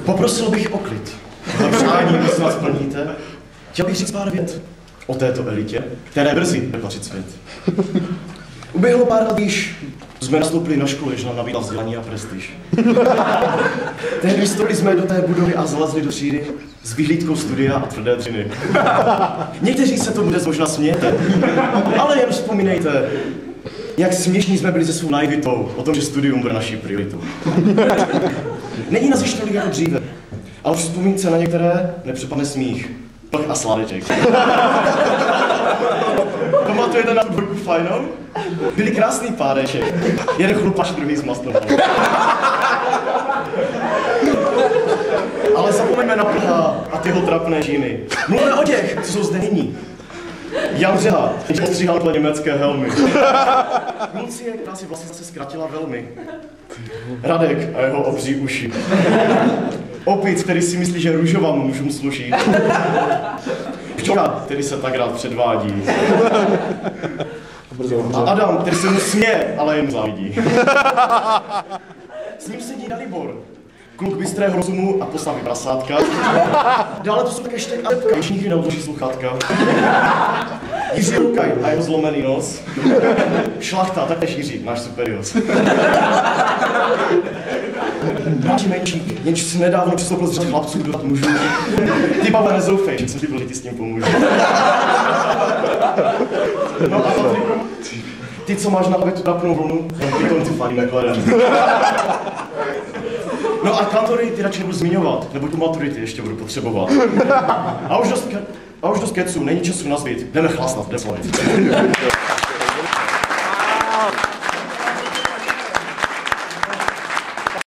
Poprosil bych o klid. Za přání, prosím vás, plníte. Chtěl bych říct pár vět o této elitě, které brzy vytvořit svět. Uběhlo pár let, když jsme nastoupili na školu, jež nám nabídla vzdělání a prestiž. Tehdy vstoupili jsme do té budovy a zalezli do třídy s vyhlídkou studia a tvrdé dřiny. Někteří se tomu dnes možná smějete, ale jen vzpomínejte, jak směšní jsme byli se svou naivitou o tom, že studium bude naší prioritou. Není nás již tolik jako dříve, a už vzpomínce na některé nepřepadne smích, plch a sládeček. Pamatujete na tu dvojku fajnou? Byli krásný páreček. Jeden chlupač, druhý s masnou. Ale zapomeňme na plha a tyho trapné žíny. Mluvíme o těch, co jsou zde nyní. Jan Řeha, když postříhal podle německé helmy. Lucie, která si vlastně zase zkratila velmi. Radek a jeho obří uši. Opic, který si myslí, že růžová mu mužům sluší. Pčola, který se tak rád předvádí. A Adam, který se mu směje, ale jen závidí. S ním sedí Dalibor, kluk bystrého rozumu a postavy prasátka. Dále to jsou také Štěk a Lepka, když nikdy neodloží sluchátka. Jiří Lukaj a jeho zlomený nos. Šlachta, taktéž Jiří, náš superios. Bráči menší, jenž si nedávno přistoupil z řad chlapců do mužů. Ty Pavle nezoufej, že jsem ti byl, že ti s tím pomůžu. No a Patriku, ty, co máš na hlavě tu trapnou vlnu, ty konci fandí McLaren. No a kantory ty radši nebudu zmiňovat, nebo tu maturity ještě budu potřebovat. A už dost keců, není času nazvít, jdeme chlastat, jdeme slavit.